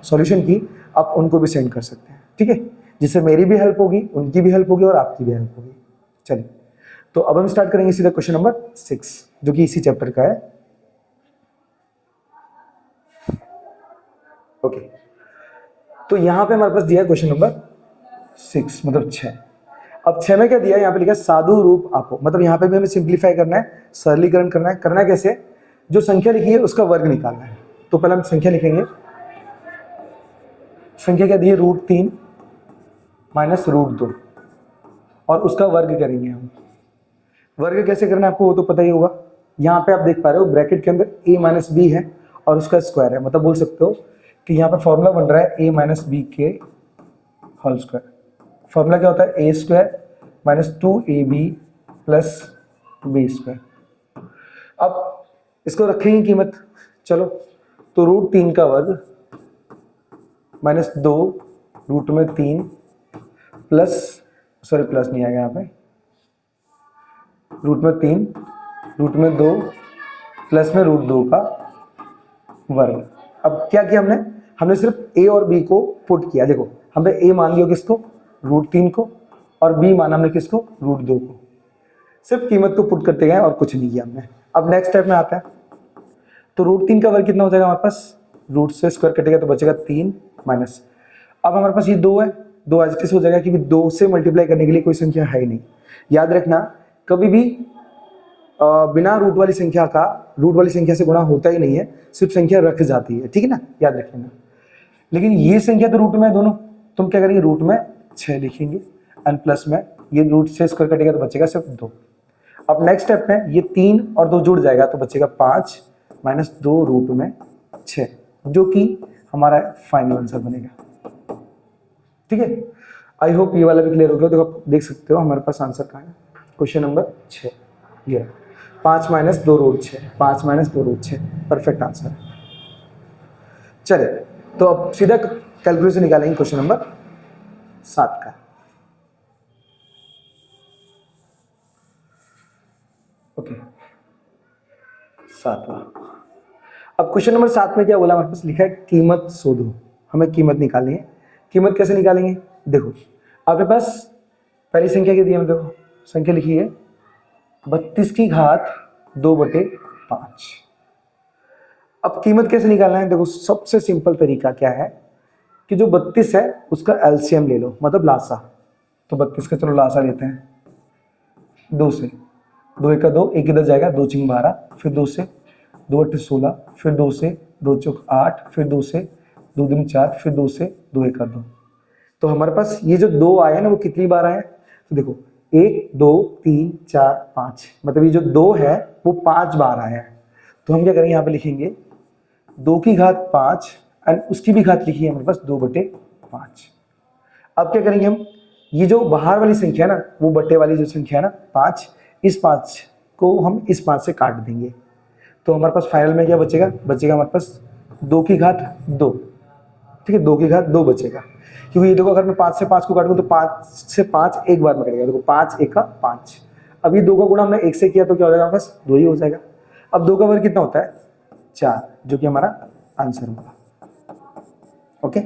सॉल्यूशन की, आप उनको भी सेंड कर सकते हैं। ठीक है, जिससे मेरी भी हेल्प होगी, उनकी भी हेल्प होगी और आपकी भी हेल्प होगी। चलिए, तो अब हम स्टार्ट करेंगे सीधा क्वेश्चन नंबर 6, जो कि इसी चैप्टर का है। ओके, तो यहाँ पे हमारे पास दिया है क्वेश्चन नंबर 6, मतलब 6। अब 6 में क्या दिया है, यहाँ पे लिखा है साधु रूप आपो, मतलब यहाँ पे भी हमें सिंप्लीफाई करना है, सरलीकरण करना है। करना कैसे, जो संख्या लिखी है उसका वर्ग निकालना है। तो पहले हम संख्या लिखेंगे। संख्या क्या दी है, √3 माइनस √2, और उसका वर्ग करेंगे हम। वर्ग कैसे करना है आपको वो तो पता ही होगा। यहाँ पे आप देख पा रहे हो ब्रैकेट के अंदर a माइनस बी है और उसका स्क्वायर है, मतलब बोल सकते हो कि यहाँ पर फॉर्मूला बन रहा है a माइनस बी के होल स्क्वायर। फॉर्मूला क्या होता है, a square minus 2ab plus B square. अब इसको रखेंगे कीमत, चलो, तो √3 का वर्ग माइनस 2 रूट में 3 प्लस, सॉरी प्लस नहीं आएगा यहाँ पे, रूट में 3 रूट में 2 प्लस में √2 का वर्ग। अब क्या किया हमने, हमने सिर्फ a और b को पुट किया। देखो, हमने a मान लिया किसको, √3 को, और b माना हमने किसको, √2 को। सिर्फ कीमत को पुट करते गए और कुछ नहीं किया हमने। अब नेक्स्ट स्टेप में आता है, तो √3 का वर्ग कितना हो जाएगा हमारे पास, रूट से स्क्वायर कटेगा तो बचेगा 3 माइनस। अब हमारे पास ये 2 है, 2 एज इट इज हो जाएगा, क्योंकि 2 से मल्टीप्लाई करने के लिए कोई संख्या है ही नहीं। याद रखना, कभी भी बिना रूट वाली संख्या का रूट वाली संख्या से गुणा होता ही नहीं है, सिर्फ संख्या रख जाती है। ठीक है ना, याद रखना। लेकिन ये संख्या तो रूट में है दोनों, तुम क्या करेंगे, रूट में 6 लिखेंगे एंड प्लस में ये रूट से स्क्वायर कटेगा तो बचेगा सिर्फ 2। अब नेक्स्ट स्टेप में ये 3 और 2 जुड़ जाएगा तो बचेगा 5 माइनस 2 रूट में 6, जो कि हमारा फाइनल आंसर बनेगा। ठीक है, आई होप ये वाला भी क्लियर हो गया। देखो, आप देख सकते हो हमारे पास आंसर कहाँ है, क्वेश्चन नंबर 6, ये 5 minus 2 root 6, 5 minus 2 root 6 perfect answer है। चले, तो अब सीधा कैलकुलेशन निकालेंगे क्वेश्चन नंबर 7 का। ओके, 7वां। अब क्वेश्चन नंबर 7 में क्या बोला, हमारे पास लिखा है कीमत शोधो। हमें कीमत निकालनी है। कीमत कैसे निकालेंगे, देखो आपके पास पहली संख्या क्या दी है, देखो संख्या लिखी है 32 की घात 2/5। अब कीमत कैसे निकालना है, देखो सबसे सिंपल तरीका क्या है कि जो 32 है उसका एलसीएम ले लो, मतलब लासा। तो 32 का चलो लासा लेते हैं, 2 से, 2 1 का 2, 1 इधर जाएगा, 2 चिंग 12, फिर 2 से 2 8 16, फिर 2 से 2 चौक 8, फिर 2 से 2 दूनी 4, फिर 2 से 2 1 का 2। तो हमारे पास ये जो 2 आए ना वो कितनी बार आए, तो देखो 1 2 3 4 5, मतलब ये जो 2 है वो 5 बार आया है। तो हम क्या करेंगे, यहाँ पे लिखेंगे 2 की घात 5 एंड उसकी भी घात लिखी है हमारे पास 2/5। अब क्या करेंगे हम, ये जो बाहर वाली संख्या है ना, वो बटे वाली जो संख्या है ना 5, इस 5 को हम इस 5 से काट देंगे। तो हमारे पास फाइनल में क्या बचेगा, बचेगा हमारे पास 2 की घात 2। ठीक है, 2 की घात 2 बचेगा, क्योंकि ये देखो अगर मैं 5 से 5 को काटूँ तो 5 से 5 एक बार में कटेगा। देखो 5 1 का 5। अब ये 2 का गुणा हमने 1 से किया तो क्या हो जाएगा, बस 2 ही हो जाएगा। अब 2 का वर्ग कितना होता है, 4, जो कि हमारा आंसर होगा। ओके,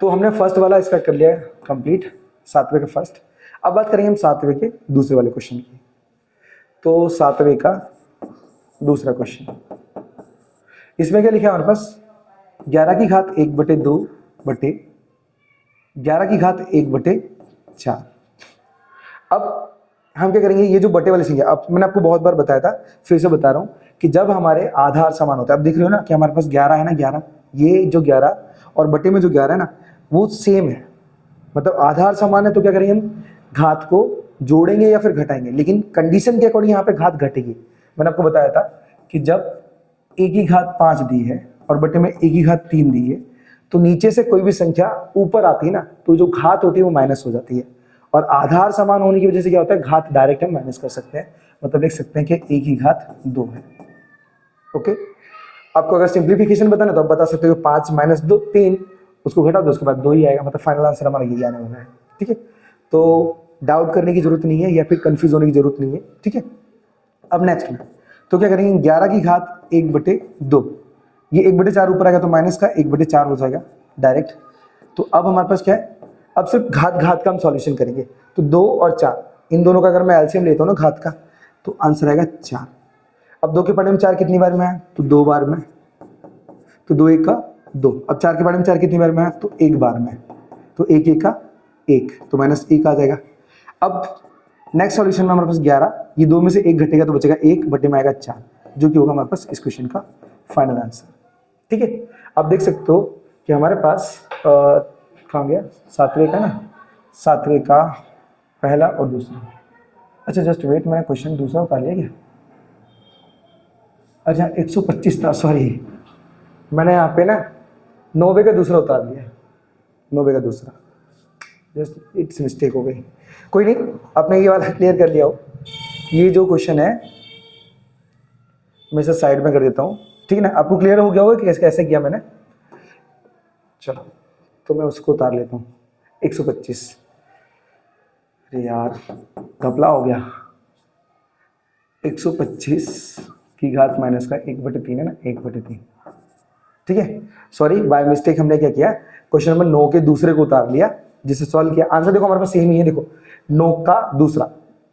तो हमने फर्स्ट वाला इसका कर लिया है कंप्लीट, 7वें का फर्स्ट। अब बात करेंगे हम 7वें के दूसरे वाले क्वेश्चन की। तो 7वें का दूसरा क्वेश्चन, इसमें क्या लिखा है हमारे पास, 11 की घात 1/2 बटे 11 की घात 1/4। अब हम क्या करेंगे, ये जो बटे वाली संख्या, अब मैंने आपको बहुत बार बताया था, फिर से बता रहा हूँ कि जब हमारे आधार समान होता है, अब देख रहे हो ना कि हमारे पास 11 है ना, 11, ये जो 11 और बटे में जो 11 है ना वो सेम है, मतलब आधार समान है। तो क्या करेंगे हम, घात को जोड़ेंगे या फिर घटाएंगे, लेकिन कंडीशन के अकॉर्डिंग यहाँ पे घात घटेगी। मैंने आपको बताया था कि जब a की घात 5 दी है और बटे में ए की घात 3 दी है, तो नीचे से कोई भी संख्या ऊपर आती है ना, तो जो घात होती है वो माइनस हो जाती है, और आधार समान होने की वजह से क्या होता है, घात डायरेक्ट हम माइनस कर सकते हैं, मतलब लिख सकते हैं कि ए की घात 2 है। ओके, आपको अगर सिंप्लीफिकेशन बताना तो आप बता सकते हो 5 माइनस 2 3, उसको घटा दो, उसके बाद 2 ही आएगा, मतलब फाइनल आंसर हमारा यही आने वाला है। ठीक है, तो डाउट करने की जरूरत नहीं है या फिर कंफ्यूज होने की जरूरत नहीं है। ठीक है, अब नेक्स्ट में तो क्या करेंगे, 11 की घात 1/2, ये 1/4 ऊपर आएगा तो माइनस का 1/4 हो जाएगा डायरेक्ट। तो अब हमारे पास क्या है, अब सिर्फ घात घात का हम सॉल्यूशन करेंगे, तो 2 और 4 इन दोनों का अगर मैं एलसीएम लेता हूँ ना घात का, तो आंसर आएगा 4। अब 2 के पढ़ने में 4 कितनी बार में है, तो 2 बार में, तो 2 1 का 2। अब 4 के पढ़ने में 4 कितनी बार में है, तो 1 बार में, तो 1 1 का 1, तो -1 आ जाएगा। अब नेक्स्ट सॉल्यूशन में हमारे पास 11, ये 2 में से 1 घटेगा तो बचेगा 1, बटे में आएगा 4, जो कि होगा हमारे पास इस क्वेश्चन का फाइनल आंसर। ठीक है, आप देख सकते हो कि हमारे पास कहाँ गया, 7वें का ना, 7वें का पहला और दूसरा। अच्छा जस्ट वेट, मैंने क्वेश्चन दूसरा उतार लिया क्या, अच्छा 125 था, सॉरी, मैंने यहाँ पे ना 90 का दूसरा उतार लिया, 90 का दूसरा, जस्ट इट्स मिस्टेक हो गई, कोई नहीं, आपने ये वाला क्लियर कर लिया हो। ये जो क्वेश्चन है मैं इसे साइड में कर देता हूँ, ठीक है ना, आपको क्लियर हो गया होगा कि कैसे किया मैंने। चलो तो मैं उसको उतार लेता हूँ, 125, अरे यार घपला हो गया, 125 की घात माइनस का 1/3 है ना, 1/3, ठीक है, सॉरी बाय मिस्टेक हमने क्या किया, क्वेश्चन नंबर 9 के दूसरे को उतार लिया, जिसे सॉल्व किया, आंसर देखो हमारे पास सेम ही है, देखो 9 का दूसरा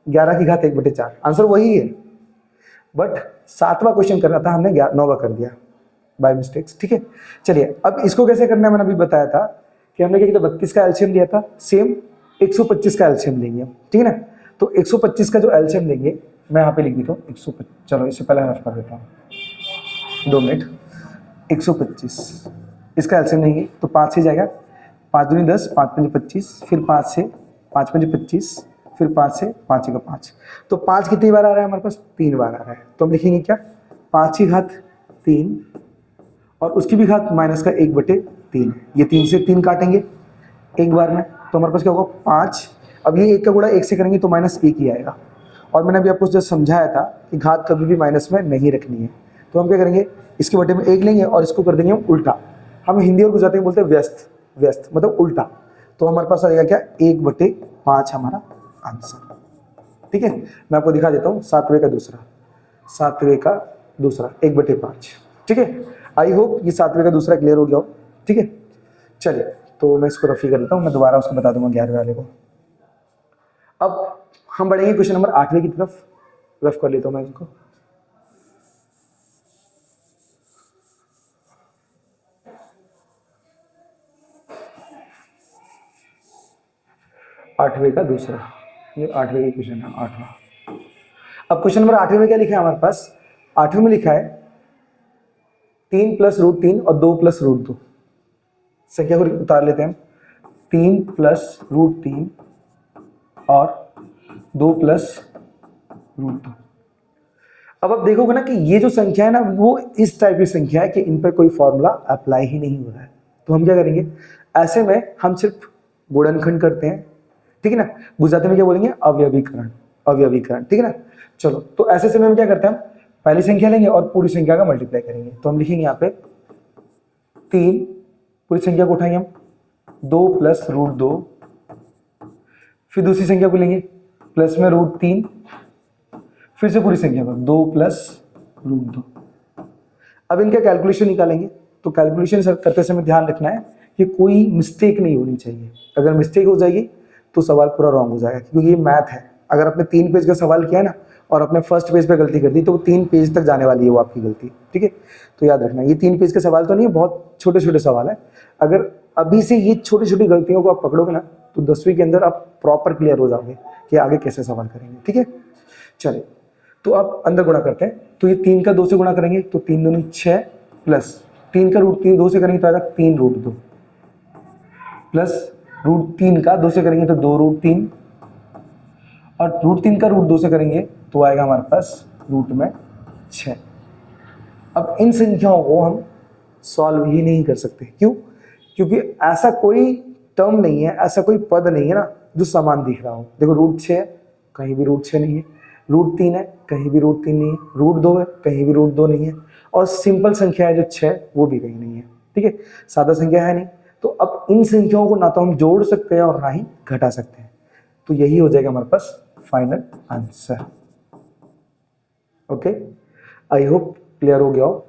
11 की घात 1/4, आंसर वही है, बट 7वां क्वेश्चन करना था, हमने 9वां कर दिया बाय मिस्टेक्स। ठीक है, चलिए अब इसको कैसे करना है, मैंने अभी बताया था कि हमने क्या किया, 32 का एलसीएम लिया था, सेम 125 का एलसीएम लेंगे, ठीक है ना, तो 125 का जो एलसीएम लेंगे, मैं यहाँ पे लिख देता हूँ 125, चलो इससे पहले रफ कर देता हूँ, 2 मिनट, 125 इसका एलसीएम लेंगे तो 5 से जाएगा, 5 दूनी 10, 5 पंजे 25, फिर 5 से 5 पंजे 25, फिर 5 से 5 का 5, तो 5 कितनी बार आ रहा है हमारे पास, 3 बार आ रहा है, तो हम लिखेंगे क्या, 5 की घात 3 और उसकी भी घात माइनस का 1/3, ये 3 से 3 काटेंगे एक बार में, तो हमारे पास क्या होगा 5, अब ये 1 का गुणा 1 से करेंगे तो -1 ही आएगा, और मैंने अभी आपको जो समझाया था कि घात कभी भी माइनस में नहीं रखनी है, तो हम क्या करेंगे, इसके बटे में 1 लेंगे और इसको कर देंगे हम उल्टा, हम हिंदी और गुजराती में बोलते हैं व्यस्त, व्यस्त मतलब उल्टा, तो हमारे पास आ जाएगा क्या, 1/5 हमारा आंसर। ठीक है, मैं आपको दिखा देता हूँ 7वें का दूसरा, 7वें का दूसरा 1/5, ठीक है, आई होप ये 7वें का दूसरा क्लियर हो गया हो। ठीक है, चलिए तो मैं इसको रफी कर देता हूँ, मैं दोबारा उसको बता दूंगा 11वें वाले को। अब हम बढ़ेंगे क्वेश्चन नंबर 8वें की तरफ, रफ कर लेता हूँ मैं इसको। आठवें का दूसरा, ये 8वें का क्वेश्चन है, 8वां। अब क्वेश्चन नंबर 8वें में क्या लिखा है हमारे पास, 8वें में लिखा है 3 + √3 और 2 + √2, संख्या को उतार लेते हैं, 3 + √3 और 2 + √2। अब आप देखोगे ना कि ये जो संख्या है ना, वो इस टाइप की संख्या है कि इन पर कोई फॉर्मूला अप्लाई ही नहीं हो रहा है, तो हम क्या करेंगे, ऐसे में हम सिर्फ गुणनखंड करते हैं, ठीक है ना, गुजराती में क्या बोलेंगे, अवयवीकरण, अवयवीकरण, ठीक है ना। चलो तो ऐसे समय में क्या करते हैं, हम पहली संख्या लेंगे और पूरी संख्या का मल्टीप्लाई करेंगे, तो हम लिखेंगे यहाँ पे 3, पूरी संख्या को उठाएंगे हम, 2 + √2, फिर दूसरी संख्या को लेंगे प्लस में √3, फिर से पूरी संख्या को 2 + √2। अब इनका कैलकुलेशन निकालेंगे, तो कैलकुलेशन करते समय ध्यान रखना है कि कोई मिस्टेक नहीं होनी चाहिए, अगर मिस्टेक हो जाएगी तो सवाल पूरा रॉन्ग हो जाएगा, क्योंकि ये मैथ है, अगर आपने 3 पेज का सवाल किया है ना और अपने फर्स्ट पेज पे गलती कर दी तो वो 3 पेज तक जाने वाली है वो आपकी गलती, ठीक है, तो याद रखना ये 3 पेज का सवाल तो नहीं है, बहुत छोटे छोटे सवाल है, अगर अभी से ये छोटी छोटी गलतियों को आप पकड़ोगे ना तो 10वीं के अंदर आप प्रॉपर क्लियर हो जाओगे कि आगे कैसे सवाल करेंगे। ठीक है, चलिए तो आप अंदर गुणा करते हैं, तो ये 3 का 2 से गुणा करेंगे तो 3 दूनी 6 प्लस 3 का √3 2 से करेंगे तो आएगा 3 √2 प्लस √3 का 2 से करेंगे तो 2 √3 और √3 का √2 से करेंगे तो आएगा हमारे पास √6। अब इन संख्याओं को हम सॉल्व ही नहीं कर सकते। क्यों? क्योंकि ऐसा कोई टर्म नहीं है, ऐसा कोई पद नहीं है ना जो समान दिख रहा हो। देखो रूट 6 है, कहीं भी रूट 6 नहीं है, रूट 3 है, कहीं भी रूट 3 नहीं है, रूट 2 है, कहीं भी रूट 2 नहीं है, और सिंपल संख्या है जो 6 वो भी कहीं नहीं है। ठीक है, सादा संख्या है नहीं। तो अब इन संख्याओं को ना तो हम जोड़ सकते हैं और ना ही घटा सकते हैं। तो यही हो जाएगा हमारे पास final answer. Okay, I hope clear हो गया हो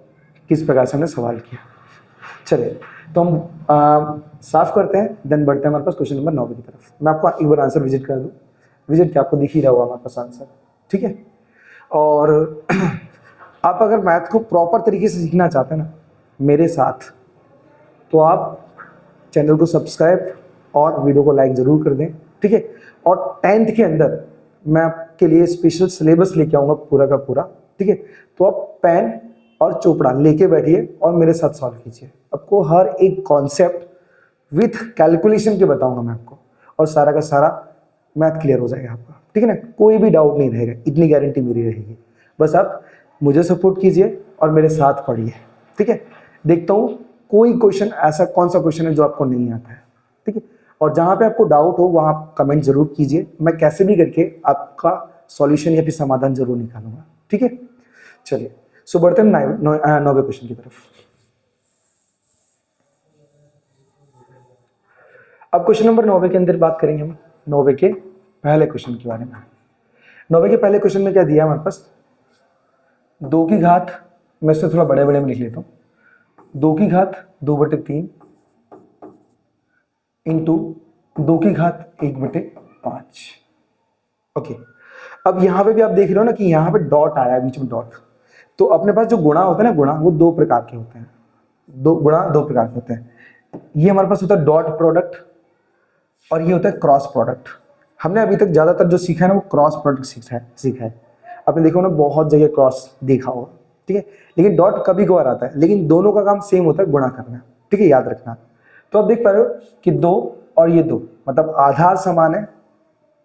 किस प्रकार से हमने सवाल किया। चलिए तो हम साफ करते हैं, देन बढ़ते हैं हमारे पास क्वेश्चन नंबर 9 की तरफ। मैं आपको एक बार आंसर विजिट कर दूं। विजिट क्या आपको दिख ही रहा होगा हमारे पास आंसर। ठीक है, और आप अगर मैथ को प्रॉपर तरीके से सीखना चाहते हैं ना मेरे साथ, तो आप चैनल को सब्सक्राइब और वीडियो को लाइक ज़रूर कर दें। ठीक है, और 10th के अंदर मैं आपके लिए स्पेशल सिलेबस लेके आऊँगा पूरा का पूरा। ठीक है, तो आप पेन और चोपड़ा लेके बैठिए और मेरे साथ सॉल्व कीजिए। आपको हर एक कॉन्सेप्ट विथ कैलकुलेशन के बताऊंगा मैं आपको, और सारा का सारा मैथ क्लियर हो जाएगा आपका। ठीक है ना, कोई भी डाउट नहीं रहेगा, इतनी गारंटी मेरी रहेगी। बस आप मुझे सपोर्ट कीजिए और मेरे साथ पढ़िए। ठीक है, देखता हूँ कोई क्वेश्चन ऐसा कौन सा क्वेश्चन है जो आपको नहीं आता है। ठीक है, और जहाँ पे आपको डाउट हो वहाँ आप कमेंट जरूर कीजिए, मैं कैसे भी करके आपका सॉल्यूशन या फिर समाधान जरूर निकालूंगा। ठीक है, चलिए सो बढ़ते हैं 9वें क्वेश्चन की तरफ। अब क्वेश्चन नंबर 9 के अंदर बात करेंगे हम 9 के पहले क्वेश्चन के बारे में। 9 के पहले क्वेश्चन में क्या दिया हमारे पास, 2 की घात, मैं इससे थोड़ा बड़े बड़े में लिख लेता हूँ, 2 की घात 2/3 इंटू 2 की घात 1/5। ओके, अब यहाँ पे भी आप देख रहे हो ना कि यहाँ पे डॉट आया है, बीच में डॉट। तो अपने पास जो गुणा होता है ना, गुणा वो 2 प्रकार के होते हैं। गुणा 2 प्रकार के होते हैं। ये हमारे पास होता है डॉट प्रोडक्ट और ये होता है क्रॉस प्रोडक्ट। हमने अभी तक ज्यादातर जो सीखा है ना वो क्रॉस प्रोडक्ट सीखा है। आपने देखो ना बहुत जगह क्रॉस देखा होगा। ठीक है, लेकिन डॉट कभी कभार आता है, लेकिन दोनों का काम सेम होता है, गुणा करना। ठीक है, याद रखना। तो आप देख पा रहे हो कि 2 और ये 2 मतलब आधार समान है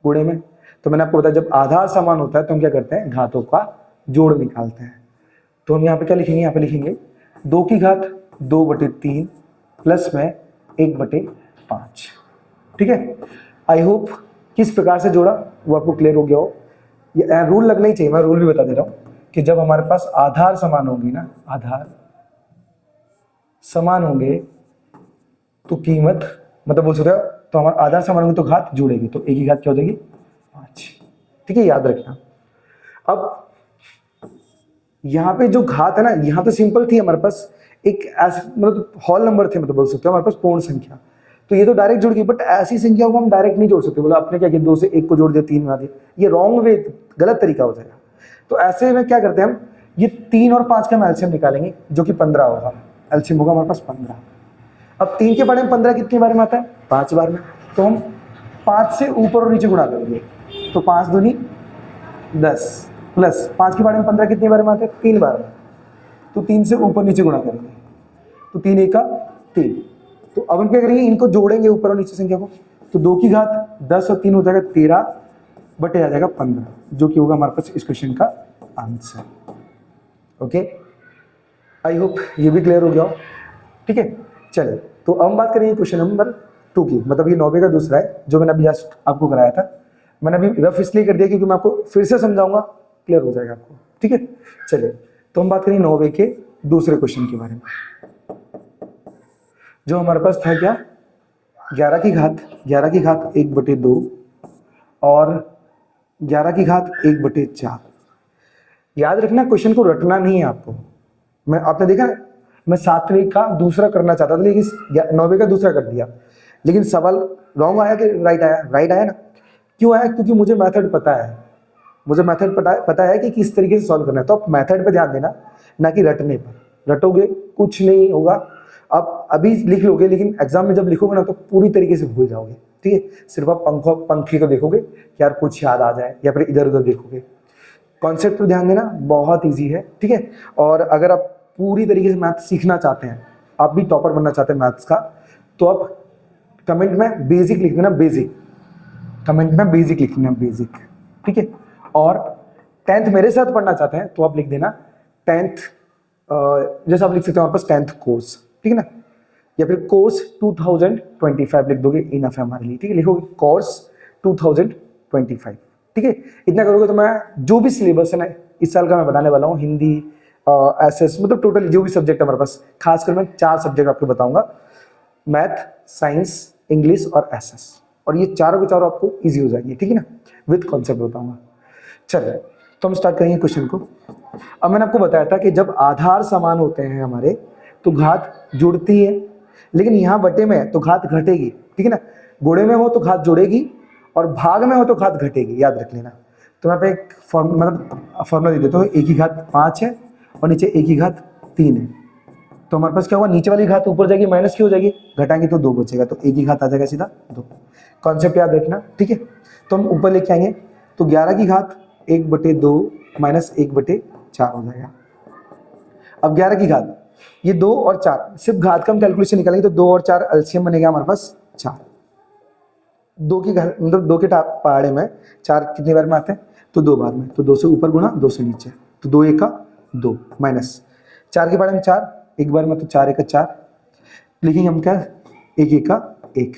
गुणे में। तो मैंने आपको बताया जब आधार समान होता है तो हम क्या करते हैं, घातों का जोड़ निकालते हैं। तो हम यहाँ पे क्या लिखेंगे, यहाँ पे लिखेंगे 2 की घात 2/3 प्लस में 1/5। ठीक है, आई होप किस प्रकार से जोड़ा वो आपको क्लियर हो गया हो। ये रूल लगना ही चाहिए, मैं रूल भी बता दे रहा हूँ कि जब हमारे पास आधार समान होंगी ना, आधार समान होंगे तो कीमत मतलब बोल सकते हो, तो हमारा आधार समान होंगे तो घात जुड़ेगी, तो 1 की घात क्या हो जाएगी 5। ठीक है, याद रखना। अब यहाँ पे जो घात है ना, यहाँ तो सिंपल थी हमारे पास, एक ऐसे मतलब होल नंबर थे, मतलब बोल सकते हो हमारे पास पूर्ण संख्या, तो ये तो डायरेक्ट जुड़ गई। बट ऐसी संख्या को हम डायरेक्ट नहीं जोड़ सकते। बोला आपने क्या किया, 2 से 1 को जोड़ दिया, 3 बना दिया, ये रॉन्ग वे, गलत तरीका हो जाएगा। तो ऐसे में क्या करते हैं हम, ये 3 और 5 का हम एलसीएम निकालेंगे जो कि 15 होगा। एलसीएम होगा हमारे पास 15। अब 3 के बारे में 15 कितनी बार में आता है, 5 बार में। तो हम 5 से ऊपर और नीचे गुणा करेंगे, तो 5 दूनी 10 प्लस 5 के बारे में 15 कितनी बार में आता है, 3 बार में। तो 3 से ऊपर नीचे गुणा करेंगे, तो 3 1 का 3। तो अब हम क्या करेंगे, इनको जोड़ेंगे ऊपर और नीचे संख्या को। तो 2 की घात 10 और 3 हो जाएगा 13 बटे आ जाएगा 15, जो कि होगा हमारे पास इस क्वेश्चन का आंसर। ओके, आई होप ये भी क्लियर हो गया हो। ठीक है, चलिए तो अब हम बात करेंगे क्वेश्चन नंबर 2 की। मतलब ये 9 का दूसरा है जो मैंने अभी जस्ट आपको कराया था। मैंने अभी रफ इसलिए कर दिया क्योंकि मैं आपको फिर से समझाऊंगा, क्लियर हो जाएगा आपको। ठीक है, चलिए तो हम बात करेंगे 9 के दूसरे क्वेश्चन के बारे में, जो हमारे पास था क्या, 11 की घात 1/2 और 11 की घात 1/4। याद रखना, क्वेश्चन को रटना नहीं है आपको। मैं आपने देखा मैं 7वें का दूसरा करना चाहता था, लेकिन 9वें का दूसरा कर दिया, लेकिन सवाल रॉन्ग आया कि राइट आया, राइट आया ना। क्यों आया, क्योंकि मुझे मेथड पता है, मुझे मेथड पता है कि किस तरीके से सॉल्व करना है। तो आप मेथड पे ध्यान देना, ना कि रटने पर। रटोगे कुछ नहीं होगा, आप अभी लिख लोगे लेकिन एग्जाम में जब लिखोगे ना तो पूरी तरीके से भूल जाओगे। ठीक है, सिर्फ आप पंखे को देखोगे कि यार कुछ याद आ जाए, या फिर इधर उधर देखोगे। कॉन्सेप्ट पर ध्यान देना, बहुत ईजी है। ठीक है, और अगर आप पूरी तरीके से मैथ सीखना चाहते हैं, आप भी टॉपर बनना चाहते हैं मैथ्स का, तो आप कमेंट में बेसिक लिख देना, बेसिक कमेंट में बेसिक लिख देना, बेसिक। ठीक है, और 10th मेरे साथ पढ़ना चाहते हैं तो आप लिख देना 10th जैसे आप लिख सकते हो हमारे पास 10th कोर्स, ठीक है ना, या फिर कोर्स 2025 लिख दोगे, इनफ है हमारे लिए, ठीक है। लिखोगे कोर्स 2025, ठीक है। इतना करोगे तो मैं जो भी सिलेबस है ना इस साल का मैं बताने वाला हूँ, हिंदी एसएस, मतलब टोटली जो भी सब्जेक्ट है हमारे पास, खासकर मैं 4 सब्जेक्ट आपको बताऊंगा, मैथ, साइंस, इंग्लिश और एसएस, और ये चारों के चारों आपको ईजी हो जाएंगे, ठीक है ना, विथ कॉन्सेप्ट बताऊंगा। चलिए तो हम स्टार्ट करेंगे क्वेश्चन को। अब मैंने आपको बताया था कि जब आधार समान होते हैं हमारे तो घात जुड़ती है, लेकिन यहाँ बटे में है तो घात घटेगी, ठीक है ना। गुणे में हो तो घात जुड़ेगी और भाग में हो तो घात घटेगी, याद रख लेना। तो यहाँ पे एक फॉर्मूला दे देता हूँ, एक की घात 5 है और नीचे एक की घात 3 है, तो हमारे पास क्या होगा, नीचे वाली घात ऊपर जाएगी, माइनस की हो जाएगी, घटाएंगे तो 2 बचेगा, तो एक ही घात आ जाएगा सीधा 2। कॉन्सेप्ट याद रखना, ठीक है। तो हम ऊपर लेके आएंगे तो 11 की घात 1/2 माइनस 1/4 हो जाएगा। अब 11 की घात, ये 2 और 4, सिर्फ घात का हम कैलकुलेशन निकालेंगे तो 2 और 4 एलसीएम बनेगा हमारे पास 4। 2 की घात मतलब 2 के पहाड़े में 4 कितनी बार में आते हैं, तो 2 बार में, तो 2 से ऊपर गुणा 2 से नीचे, तो 2 1 का 2 माइनस 4 के पहाड़े में 4 एक बार में, तो 4 1 का 4, लिखेंगे हम क्या, 1 1 का 1।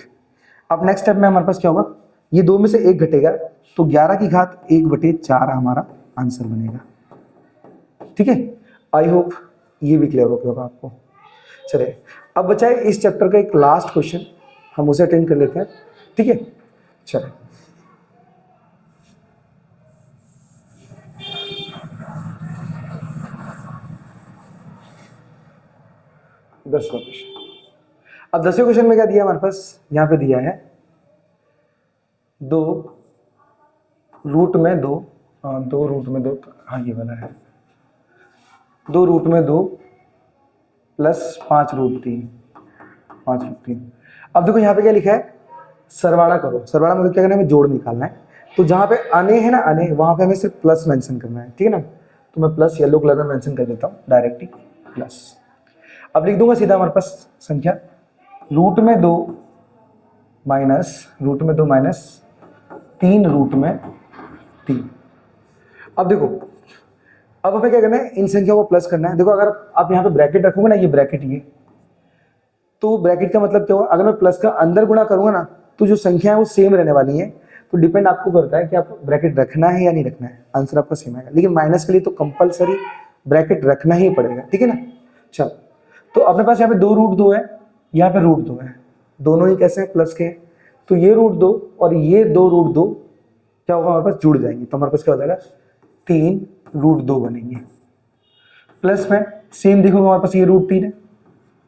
अब नेक्स्ट स्टेप में हमारे पास क्या होगा, ये 2 में से 1 घटेगा तो 11 की घात 1/4 हमारा आंसर बनेगा, ठीक है। आई होप ये भी क्लियर हो गया होगा आपको। चलिए अब बचा है इस चैप्टर का एक लास्ट क्वेश्चन, हम उसे अटेंड कर लेते हैं, ठीक है। चलिए दसवां क्वेश्चन। अब 10वें क्वेश्चन में क्या दिया हमारे पास, यहाँ पे दिया है 2 रूट में 2, 2 रूट में 2, हाँ ये वाला है 2 रूट में 2 प्लस 5 रूट 3, 5 रूट 3। अब देखो यहाँ पे क्या लिखा है, सरवाड़ा करो। सरवाड़ा मतलब क्या करना है, हमें जोड़ निकालना है। तो जहाँ पे अने है ना, अने, वहाँ पे हमें सिर्फ प्लस मेंशन करना है, ठीक है ना। तो मैं प्लस येलो कलर में मेंशन कर देता हूँ डायरेक्टली, प्लस। अब लिख दूंगा सीधा हमारे पास संख्या, रूट में 2 माइनस 3 रूट में 3। अब देखो, अब हमें क्या करना है, इन संख्याओं को प्लस करना है। देखो अगर आप यहाँ पे ब्रैकेट रखोगे ना, ये ब्रैकेट, ये तो ब्रैकेट का मतलब क्या होगा, अगर मैं प्लस का अंदर गुणा करूंगा ना तो जो संख्या है वो सेम रहने वाली है। तो डिपेंड आपको करता है कि आप ब्रैकेट रखना है या नहीं रखना है, आंसर आपका सेम आएगा। लेकिन माइनस के लिए तो कंपलसरी ब्रैकेट रखना ही पड़ेगा, ठीक है ना। चलो तो अपने पास यहाँ पे 2 रूट 2 है, यहाँ पे रूट 2 है, दोनों ही कैसे हैं, प्लस के हैं। तो ये रूट 2 और ये 2 रूट 2 क्या होगा, हमारे पास जुड़ जाएंगे, तो हमारे पास क्या हो जाएगा, 3 रूट 2 बनेंगे। प्लस में सेम देखोगे हमारे पास ये रूट 3 है,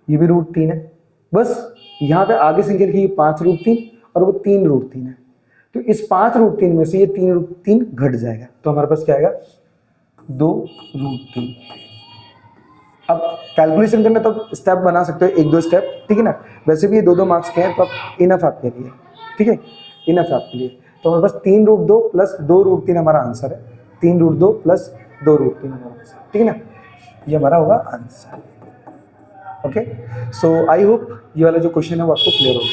ये भी रूट 3 है, बस यहाँ पे आगे संख्या लिखी 5 रूट 3 और वो 3 रूट 3 है। तो इस 5 रूट 3 में से ये 3 रूट 3 घट जाएगा, तो हमारे पास क्या आएगा, 2 रूट 3। अब कैलकुलेशन करना तो स्टेप बना सकते हो, 1-2 स्टेप, ठीक है ना। वैसे भी ये 2-2 मार्क्स के हैं, तो आप इनफ आपके लिए, ठीक है, इनफ आपके लिए। तो हमारे पास 3 रूट 2 प्लस 2 रूट 3 हमारा आंसर है, 3 रूट 2 प्लस 2 रूट 3 हमारा आंसर, ठीक है ना, ये हमारा होगा answer. Okay, so I hope ये वाला जो क्वेश्चन है वो आपको क्लियर हो गया।